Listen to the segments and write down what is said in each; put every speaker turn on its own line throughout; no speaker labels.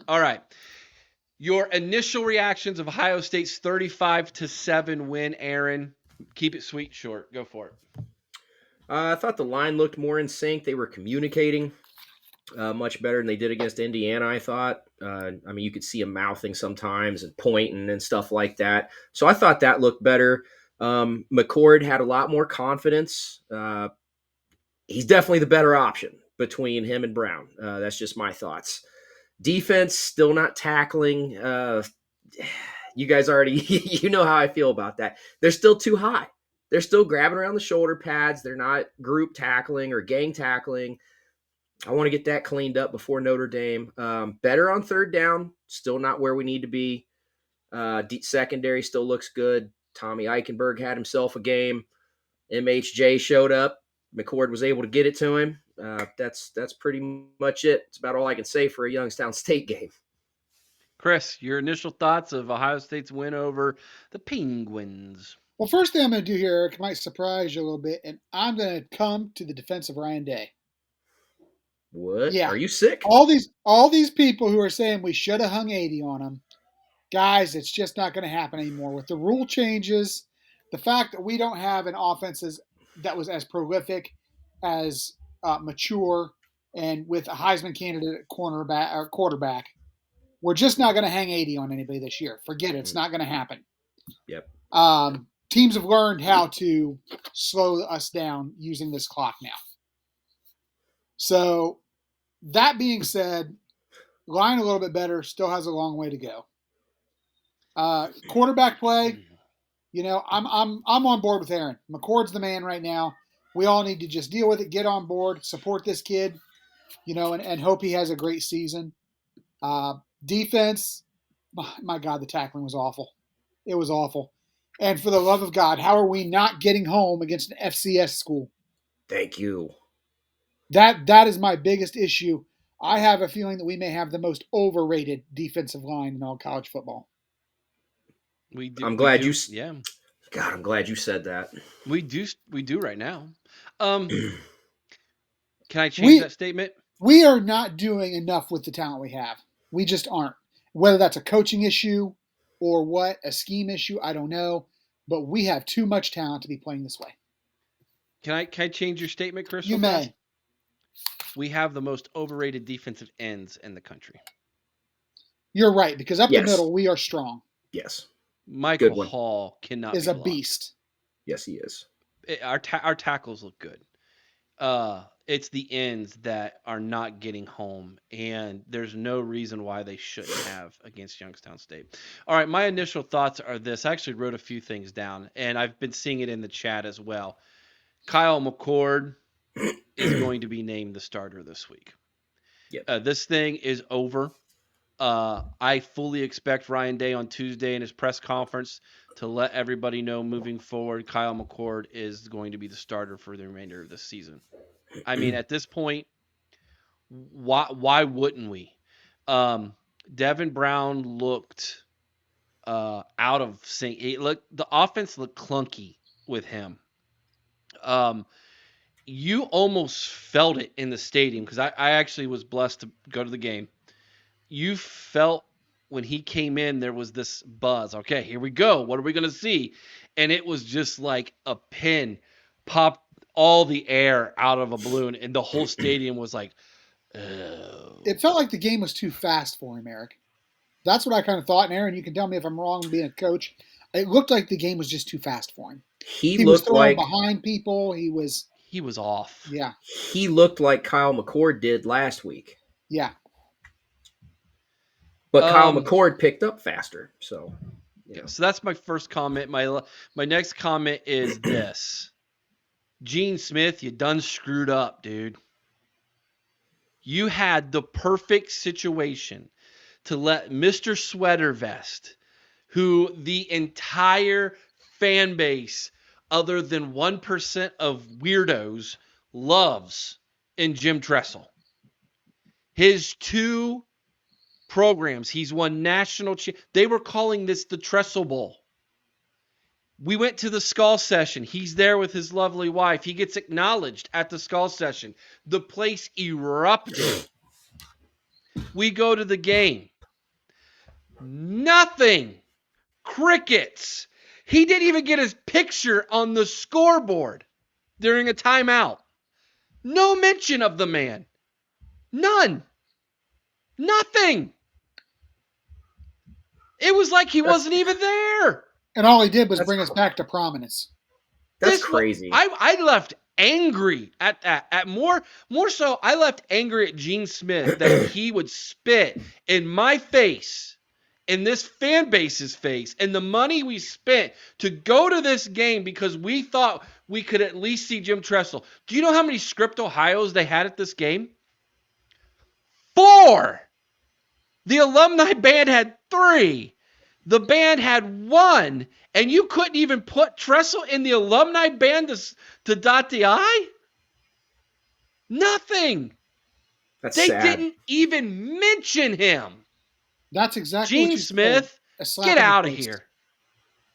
All right. Your initial reactions of Ohio State's 35-7 win, Aaron. Keep it sweet, short. Go for it.
I thought the line looked more in sync. They were communicating much better than they did against Indiana, I thought. I mean, you could see them mouthing sometimes and pointing and stuff like that. So I thought that looked better. McCord had a lot more confidence. He's definitely the better option between him and Brown. That's just my thoughts. Defense, still not tackling. You guys already, you know how I feel about that. They're still too high. They're still grabbing around the shoulder pads. They're not group tackling or gang tackling. I want to get that cleaned up before Notre Dame. Better on third down. Still not where we need to be. Secondary still looks good. Tommy Eichenberg had himself a game. MHJ showed up. McCord was able to get it to him. That's pretty much it. It's about all I can say for a Youngstown State game.
Chris, your initial thoughts of Ohio State's win over the Penguins.
Well, first thing I'm going to do here, Eric, might surprise you a little bit, and I'm going to come to the defense of Ryan Day.
What?
Yeah.
Are you sick?
All these people who are saying we should have hung 80 on him, guys, it's just not going to happen anymore. With the rule changes, the fact that we don't have an offense that was as prolific, as mature, and with a Heisman candidate cornerback or quarterback, we're just not going to hang 80 on anybody this year. Forget it. It's not going to happen.
Yep.
Teams have learned how to slow us down using this clock now. So that being said, line a little bit better, still has a long way to go. Quarterback play, I'm on board with Aaron. McCord's the man right now. We all need to just deal with it, get on board, support this kid, and hope he has a great season. Defense, my God, the tackling was awful. It was awful. And for the love of God, how are we not getting home against an FCS school?
Thank you.
That is my biggest issue. I have a feeling that we may have the most overrated defensive line in all college football.
We do.
I'm glad you.
Yeah.
God, I'm glad you said that.
We do right now. Can I change that statement?
We are not doing enough with the talent we have. We just aren't. Whether that's a coaching issue or what, a scheme issue, I don't know. But we have too much talent to be playing this way.
Can I change your statement, Chris?
You may.
We have the most overrated defensive ends in the country.
You're right, because up the middle, we are strong.
Yes.
Michael Hall cannot
is a beast.
Yes, he is.
Our tackles look good. It's the ends that are not getting home, and there's no reason why they shouldn't have against Youngstown State. All right, my initial thoughts are this. I actually wrote a few things down, and I've been seeing it in the chat as well. Kyle McCord is going to be named the starter this week.
Yep.
This thing is over. I fully expect Ryan Day on Tuesday in his press conference to let everybody know moving forward Kyle McCord is going to be the starter for the remainder of the season. I mean, at this point, why wouldn't we? Devin Brown looked out of sync. The offense looked clunky with him. You almost felt it in the stadium because I actually was blessed to go to the game. You felt when he came in, there was this buzz. Okay, here we go. What are we going to see? And it was just like a pin popped all the air out of a balloon, and the whole stadium was like, oh.
It felt like the game was too fast for him, Eric. That's what I kind of thought. And Aaron, you can tell me if I'm wrong being a coach. It looked like the game was just too fast for him.
He was throwing
behind people. He was
off.
Yeah.
He looked like Kyle McCord did last week.
Yeah.
But Kyle McCord picked up faster. So,
yeah. So that's my first comment. My next comment is this. Gene Smith, you done screwed up, dude. You had the perfect situation to let Mr. Sweater Vest, who the entire fan base, other than 1% of weirdos, loves in Jim Tressel. His two programs, he's won national. They were calling this the Tressel Bowl. We went to the skull session. He's there with his lovely wife. He gets acknowledged at the skull session. The place erupted. We go to the game. Nothing. Crickets. He didn't even get his picture on the scoreboard during a timeout. No mention of the man. None. Nothing. It was like he wasn't even there.
And all he did was bring us back to prominence.
That's crazy.
I left angry at that. At more so, I left angry at Gene Smith that he would spit in my face, in this fan base's face, and the money we spent to go to this game because we thought we could at least see Jim Tressel. Do you know how many script Ohios they had at this game? 4. The alumni band had 3. The band had 1, and you couldn't even put Tressel in the alumni band to dot the I? Nothing.
That's
They
sad.
didn't even mention him.
That's exactly
Gene
what you
Smith, get out of here.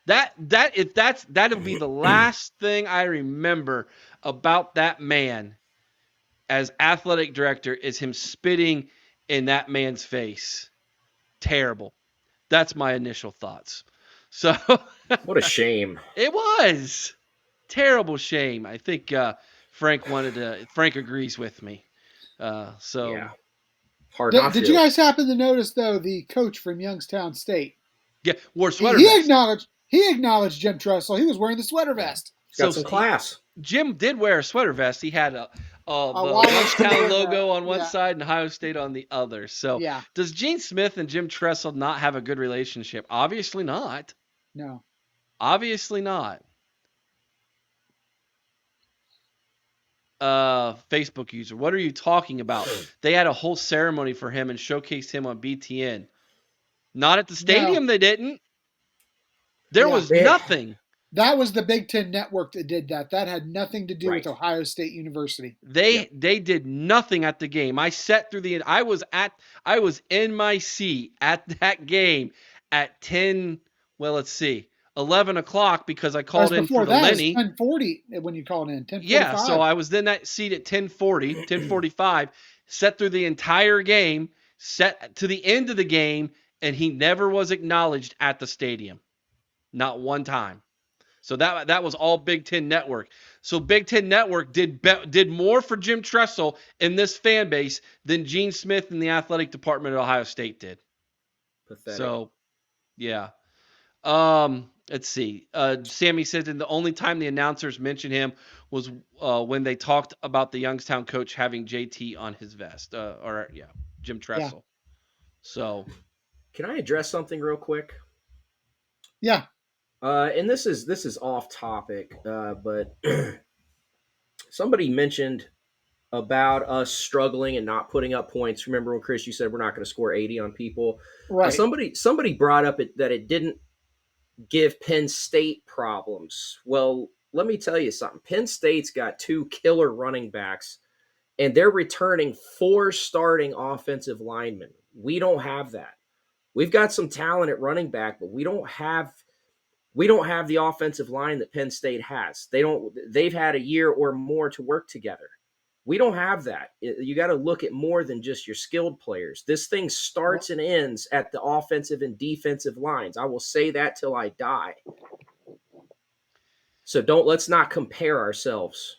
That'll be the last thing I remember about that man as athletic director is him spitting in that man's face. Terrible. That's my initial thoughts. So
What a shame.
it was terrible shame. I think Frank agrees with me. So
Yeah. Hard not
Did
to.
you guys happen to notice though the coach from Youngstown State?
yeah, wore sweater
He
vest.
acknowledged Jim Tressel. He was wearing the sweater vest.
Got some class.
Jim did wear a sweater vest. He had the
Washington
Youngstown logo on one
yeah.
side and Ohio State on the other. So
Yeah.
does Gene Smith and Jim Tressel not have a good relationship? Obviously not.
No.
Obviously not. Facebook user, what are you talking about? They had a whole ceremony for him and showcased him on BTN. Not at the stadium, They didn't. There was nothing.
That was the Big Ten Network that did that. That had nothing to do with Ohio State University.
They did nothing at the game. I sat through I was in my seat at that game at 11 o'clock because I called in for the Lenny.
10:40 when you called in. 10:45.
Yeah, so I was in that seat at 10:40, 10:45, sat through the entire game, sat to the end of the game, and he never was acknowledged at the stadium. Not one time. So that was all Big Ten Network. So Big Ten Network did more for Jim Tressel in this fan base than Gene Smith and the athletic department at Ohio State did.
Pathetic.
So, yeah. Let's see. Sammy said that the only time the announcers mentioned him was when they talked about the Youngstown coach having JT on his vest. Jim Tressel. Yeah. So,
can I address something real quick?
Yeah.
And this is off topic, but somebody mentioned about us struggling and not putting up points. Remember when Chris, you said we're not going to score 80 on people?
Right.
Somebody brought up that it didn't give Penn State problems. Well, let me tell you something. Penn State's got 2 killer running backs, and they're returning 4 starting offensive linemen. We don't have that. We've got some talent at running back, but we don't have the offensive line that Penn State has. They've had a year or more to work together. We don't have that. You got to look at more than just your skilled players. This thing starts and ends at the offensive and defensive lines. I will say that till I die. So let's not compare ourselves.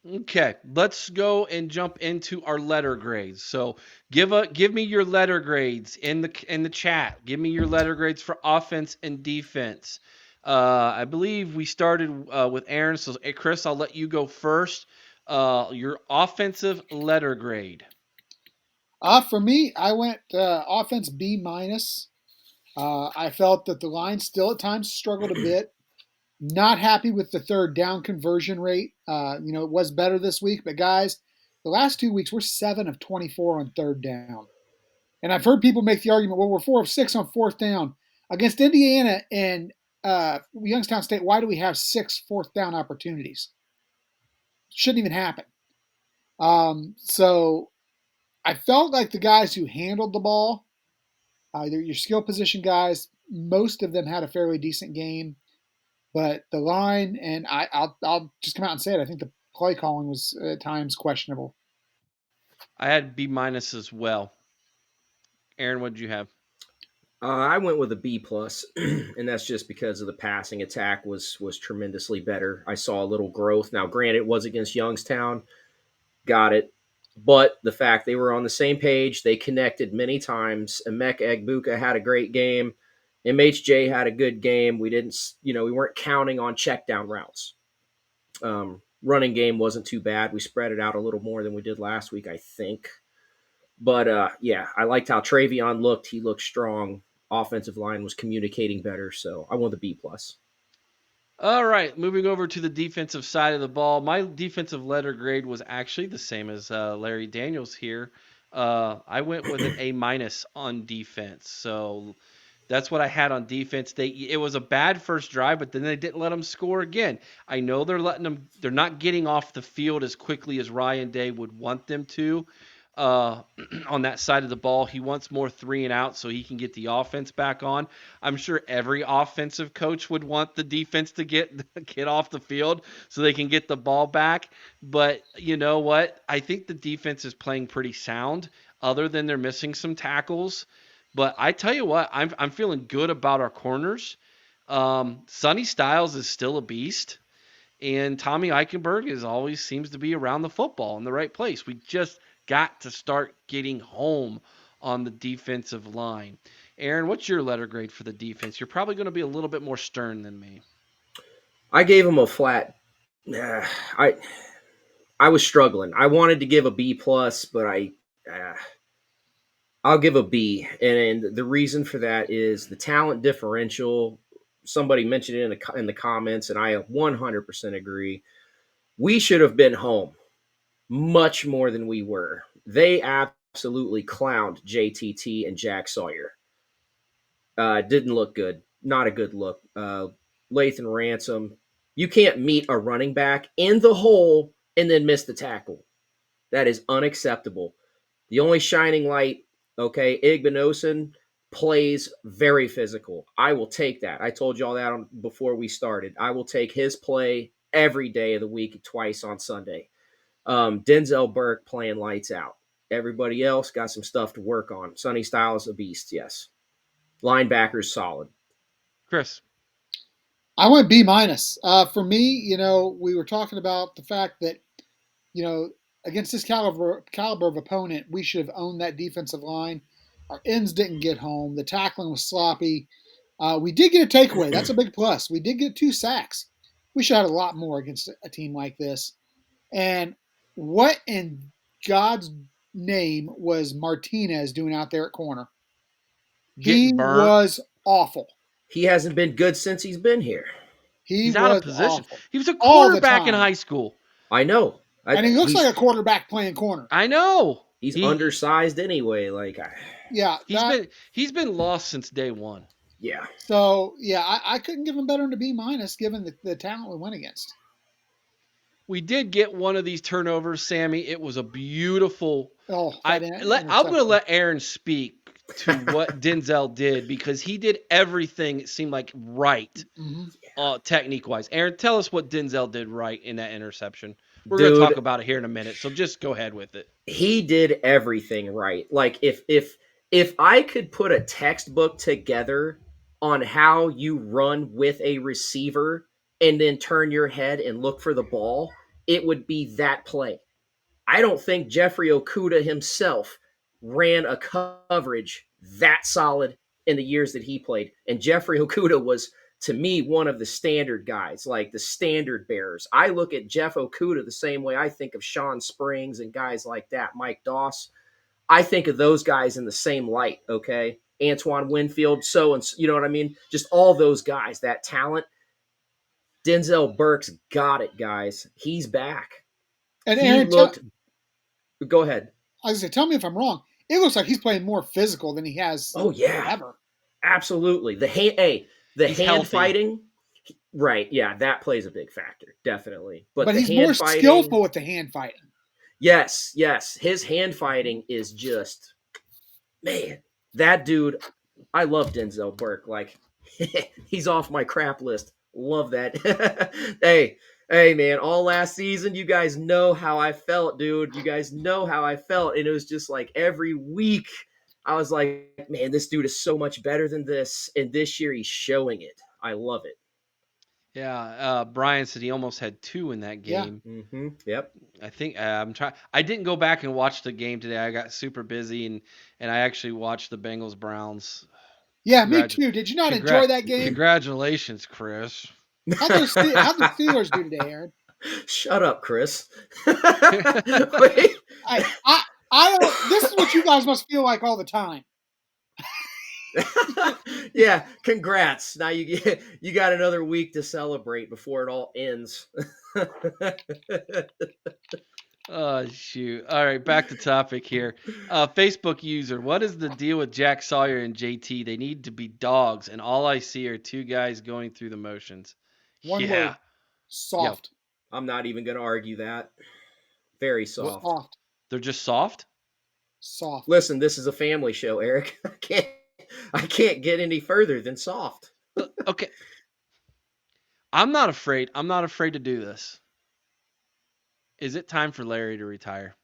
Okay, let's go and jump into our letter grades. So give me your letter grades in the chat. Give me your letter grades for offense and defense. I believe we started with Aaron. So Chris, I'll let you go first. Your offensive letter grade.
For me, I went offense B-. I felt that the line still at times struggled a bit. Not happy with the third down conversion rate. It was better this week, but guys, the last 2 weeks we're 7 of 24 on third down. And I've heard people make the argument, well, we're 4 of 6 on fourth down. Against Indiana and Youngstown State, why do we have 6 fourth down opportunities? Shouldn't even happen. So I felt like the guys who handled the ball, your skill position guys, most of them had a fairly decent game. But the line, and I'll just come out and say it, I think the play calling was at times questionable.
I had B- as well. Aaron, what did you have?
I went with a B plus, and that's just because of the passing attack was tremendously better. I saw a little growth. Now, granted, it was against Youngstown, got it, but the fact they were on the same page, they connected many times. Emek Egbuka had a great game. MHJ had a good game. We didn't, we weren't counting on check down routes. Running game wasn't too bad. We spread it out a little more than we did last week, I think. But yeah, I liked how Travion looked. He looked strong. Offensive line was communicating better, so I want the B plus.
All right, moving over to the defensive side of the ball. My defensive letter grade was actually the same as Larry Daniels here. I went with an A minus on defense. So that's what I had on defense. It was a bad first drive, but then they didn't let them score again. I know they're not getting off the field as quickly as Ryan Day would want them to. On that side of the ball, he wants more 3 and out so he can get the offense back on. I'm sure every offensive coach would want the defense to get off the field so they can get the ball back. But you know what? I think the defense is playing pretty sound, other than they're missing some tackles. But I tell you what, I'm feeling good about our corners. Sonny Styles is still a beast, and Tommy Eichenberg always seems to be around the football in the right place. We just got to start getting home on the defensive line. Aaron, what's your letter grade for the defense? You're probably going to be a little bit more stern than me.
I gave him a flat. I was struggling. I wanted to give a B plus, but I'll give a B, and the reason for that is the talent differential. Somebody mentioned it in the comments, and I 100% agree. We should have been home much more than we were. They absolutely clowned JTT and Jack Sawyer. Didn't look good. Not a good look. Lathan Ransom, you can't meet a running back in the hole and then miss the tackle. That is unacceptable. The only shining light, okay, Igbinosun plays very physical. I will take that. I told y'all that before we started. I will take his play every day of the week, twice on Sunday. Denzel Burke playing lights out. Everybody else got some stuff to work on. Sonny Styles, a beast, yes. Linebackers, solid.
Chris.
I went B minus. For me, we were talking about the fact that, against this caliber of opponent, we should have owned that defensive line. Our ends didn't get home. The tackling was sloppy. We did get a takeaway. That's a big plus. We did get 2 sacks. We should have had a lot more against a team like this. And what in God's name was Martinez doing out there at corner? He was awful.
He hasn't been good since he's been here.
He's out of position. Awful. He was a quarterback in high school.
I know.
And he looks like a quarterback playing corner.
I know.
He's undersized anyway.
He's
been lost since day one.
Yeah.
So, I couldn't give him better than a B minus given the talent we went against.
We did get one of these turnovers, Sammy. It was a beautiful. I'm going to let Aaron speak to what Denzel did because he did everything, it seemed like, right, technique-wise. Aaron, tell us what Denzel did right in that interception. We're going to talk about it here in a minute, so just go ahead with it.
He did everything right. Like, if I could put a textbook together on how you run with a receiver and then turn your head and look for the ball, it would be that play. I don't think Jeffrey Okudah himself ran a coverage that solid in the years that he played. And Jeffrey Okudah was, to me, one of the standard guys, like the standard bearers. I look at Jeff Okudah the same way I think of Sean Springs and guys like that, Mike Doss. I think of those guys in the same light, okay? Antoine Winfield, you know what I mean? Just all those guys, that talent. Denzel Burke's got it, guys. He's back.
And Aaron,
go ahead.
I was going to tell me if I'm wrong. It looks like he's playing more physical than he has.
Oh yeah,
ever.
Absolutely. The hand fighting, right? Yeah, that plays a big factor, definitely. But
he's more skillful with the hand fighting.
Yes. His hand fighting is just, man, that dude. I love Denzel Burke. Like, he's off my crap list. Love that. Hey, man, all last season, you guys know how I felt, dude. You guys know how I felt. And it was just like every week I was like, man, this dude is so much better than this. And this year he's showing it. I love it.
Yeah, Brian said he almost had 2 in that
Yeah.
game.
Mm-hmm. Yep.
I think I'm trying. I didn't go back and watch the game today. I got super busy, and I actually watched the Bengals Browns.
Yeah, me too. Did you not enjoy that game?
Congratulations, Chris.
How'd the Steelers do today, Aaron?
Shut up, Chris.
Wait. I don't. This is what you guys must feel like all the time.
Yeah, congrats. Now you got another week to celebrate before it all ends.
Oh, shoot. All right, back to topic here. Facebook user, what is the deal with Jack Sawyer and JT? They need to be dogs, and all I see are 2 guys going through the motions.
One word. Soft.
I'm not even going to argue that. Very soft.
Soft.
They're just soft?
Soft.
Listen, this is a family show, Eric. I can't get any further than soft.
Okay. I'm not afraid. I'm not afraid to do this. Is it time for Larry to retire?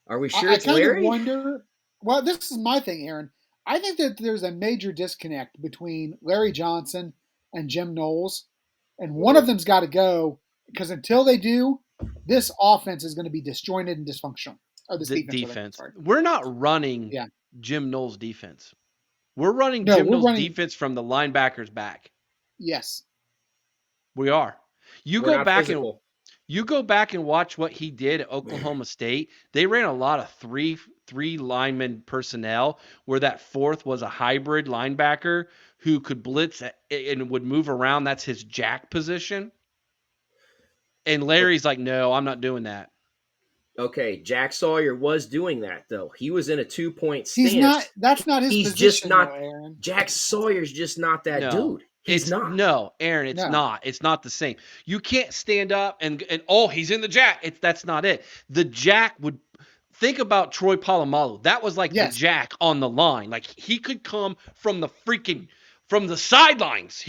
Are we sure
I
it's Larry?
I wonder. Well, this is my thing, Aaron. I think that there's a major disconnect between Larry Johnson and Jim Knowles, and one of them's got to go because until they do, this offense is going to be disjointed and dysfunctional. Or this defense.
We're not running Jim Knowles' defense. We're running Jim Knowles' defense from the linebackers back.
Yes,
we are. You go back and watch what he did at Oklahoma State. They ran a lot of three lineman personnel where that fourth was a hybrid linebacker who could blitz and would move around. That's his jack position. And Larry's like, no, I'm not doing that.
Okay, Jack Sawyer was doing that though. He was in a 2-point stance.
He's not. That's not his
He's
position.
Just not.
Though, Aaron.
Jack Sawyer's just not that dude. He's not.
No, Aaron, it's not. It's not the same. You can't stand up and he's in the jack. That's not it. The jack would think about Troy Polamalu. That was like the jack on the line. Like he could come from the sidelines.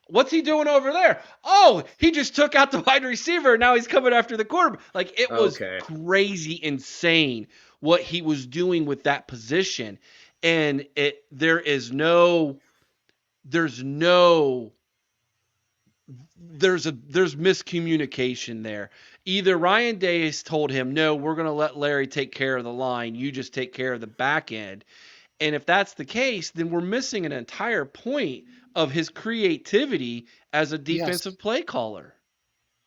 What's he doing over there? Oh, he just took out the wide receiver and now he's coming after the quarterback. Like it was crazy insane what he was doing with that position. And there's miscommunication there. Either Ryan Day has told him, no, we're going to let Larry take care of the line. You just take care of the back end. And if that's the case, then we're missing an entire point of his creativity as a defensive play caller.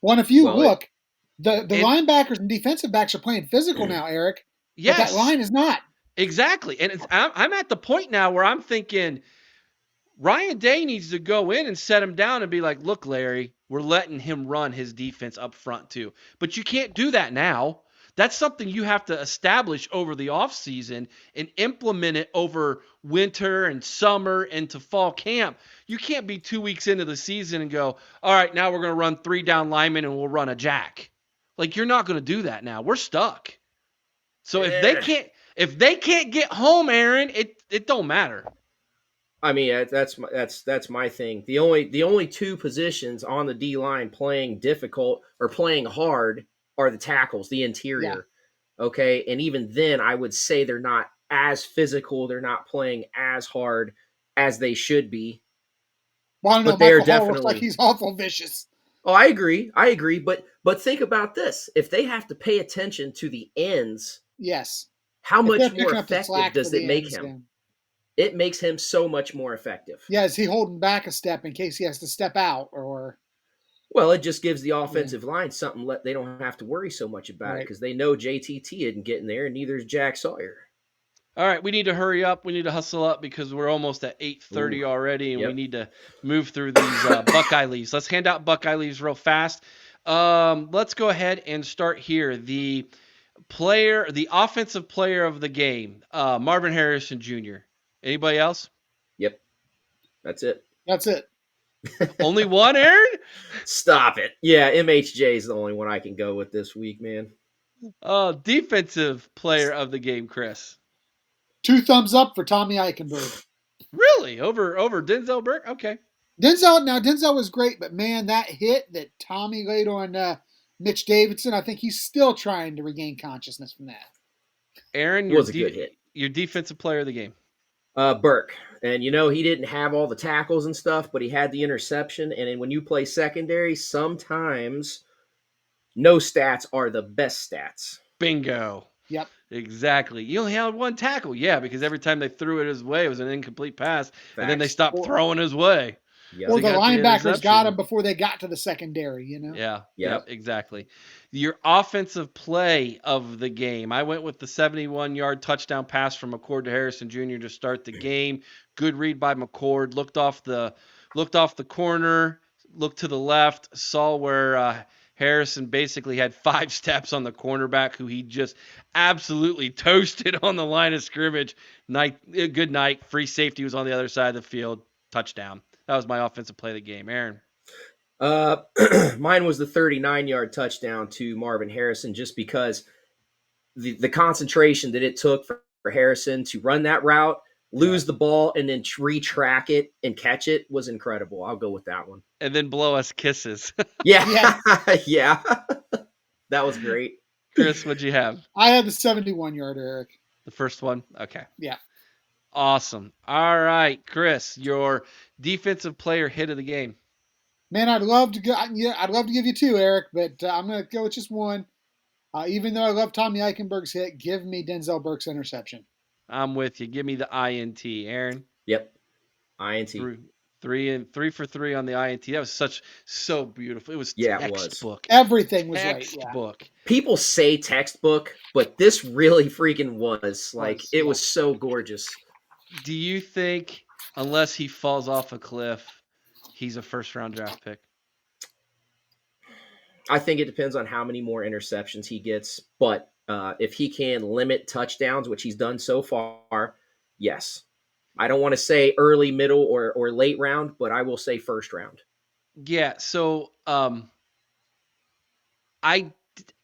Well, if you look, the linebackers and defensive backs are playing physical now, Eric. Yes. But that line is not.
Exactly. And I'm at the point now where I'm thinking Ryan Day needs to go in and set him down and be like, look, Larry, we're letting him run his defense up front too. But you can't do that now. That's something you have to establish over the offseason and implement it over winter and summer into fall camp. You can't be 2 weeks into the season and go, all right, now we're going to run 3 down linemen and we'll run a jack. Like, you're not going to do that now. We're stuck. So if they can't get home, Aaron, it don't matter.
I mean, that's my thing. The only 2 positions on the D line playing difficult or playing hard are the tackles, the interior. Yeah. Okay, and even then, I would say they're not as physical. They're not playing as hard as they should be.
Well, I don't know. Michael Hall looks like he's awful vicious.
Oh, I agree. But think about this: if they have to pay attention to the ends, how much more effective does it make him? It makes him so much more effective.
Yeah, is he holding back a step in case he has to step out or?
Well, it just gives the offensive line something they don't have to worry so much about it because they know JTT isn't getting there, and neither is Jack Sawyer.
All right, we need to hurry up. We need to hustle up because we're almost at 8:30 already, and we need to move through these Buckeye leaves. Let's hand out Buckeye leaves real fast. Let's go ahead and start here. The offensive player of the game, Marvin Harrison Jr. Anybody else?
Yep, that's it.
That's it.
Only one, Aaron?
Stop it. Yeah, MHJ is the only one I can go with this week, man.
Defensive player of the game, Chris.
2 thumbs up for Tommy Eichenberg.
Really? Over Denzel Burke? Okay.
Denzel was great, but man, that hit that Tommy laid on Mitch Davidson, I think he's still trying to regain consciousness from that.
Aaron,
it was a good hit.
Your defensive player of the game.
Burke. And he didn't have all the tackles and stuff, but he had the interception. And then when you play secondary, sometimes no stats are the best stats.
Bingo.
Yep.
Exactly. You only had one tackle. Yeah, because every time they threw it his way, it was an incomplete pass. And then they
Facts.
stopped throwing his way.
Yep.
Or
So
the
he got the
linebackers got
interception.
him before they got to the secondary,
Yeah.
Yep.
Exactly. Your offensive play of the game. I went with the 71-yard touchdown pass from McCord to Harrison Jr. to start the game. Good read by McCord. Looked off the corner, looked to the left, saw where Harrison basically had 5 steps on the cornerback, who he just absolutely toasted on the line of scrimmage. Good night. Free safety was on the other side of the field. Touchdown. That was my offensive play of the game. Aaron.
Mine was the 39-yard touchdown to Marvin Harrison, just because the concentration that it took for Harrison to run that route, lose the ball, and then retrack it and catch it was incredible. I'll go with that one.
And then blow us kisses.
Yeah. Yeah. That was great.
Chris, what'd you have?
I had the 71-yarder, Eric.
The first one? Okay.
Yeah.
Awesome. All right, Chris, your defensive player hit of the game.
Man, I'd love to go. Yeah, I'd love to give you 2, Eric, but I'm going to go with just one. Even though I love Tommy Eichenberg's hit, give me Denzel Burke's interception.
I'm with you. Give me the INT, Aaron.
Yep. INT.
3 for 3 on the INT. That was so beautiful. It was textbook.
Everything was
textbook.
Right. Yeah.
People say textbook, but this really freaking was. It was so gorgeous.
Do you think, unless he falls off a cliff, he's a first-round draft pick?
I think it depends on how many more interceptions he gets. But if he can limit touchdowns, which he's done so far, yes. I don't want to say early, middle, or late round, but I will say first round.
Yeah, so I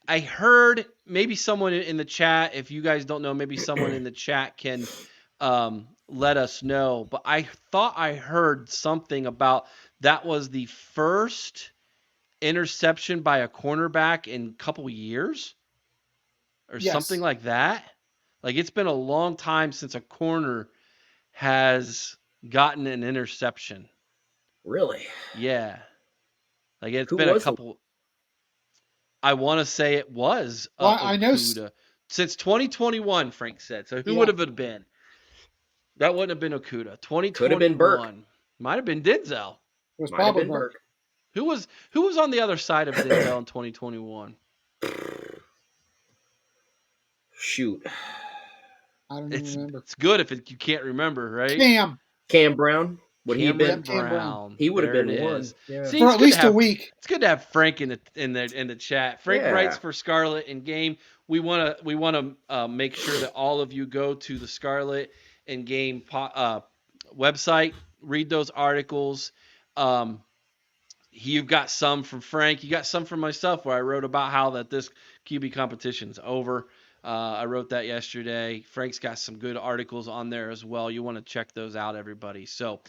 heard, maybe someone in the chat, if you guys don't know, maybe someone in the chat can let us know. But I thought I heard something about that was the first interception by a cornerback in a couple years or something like that. Like, it's been a long time since a corner has gotten an interception.
Really?
Yeah. Like, it's been a couple. I want to say it was
I know
since 2021, Frank said. So who would have it been? That wouldn't have been Okuda. 2021.
Could have been Burke.
Might have been Denzel.
It was
Might
probably
have been Burke.
Who was on the other side of Denzel in 2021?
Shoot.
I don't even remember.
It's good if you can't remember, right?
Cam Brown. Would he have been?
Cam Brown.
He would have been one. Yeah.
See,
for at least a week.
It's good to have Frank in the chat. Frank writes for Scarlet and Game. We want to make sure that all of you go to the Scarlet and Game website, read those articles. You've got some from Frank. You got some from myself where I wrote about how that this QB competition's over. I wrote that yesterday. Frank's got some good articles on there as well. You want to check those out, everybody. So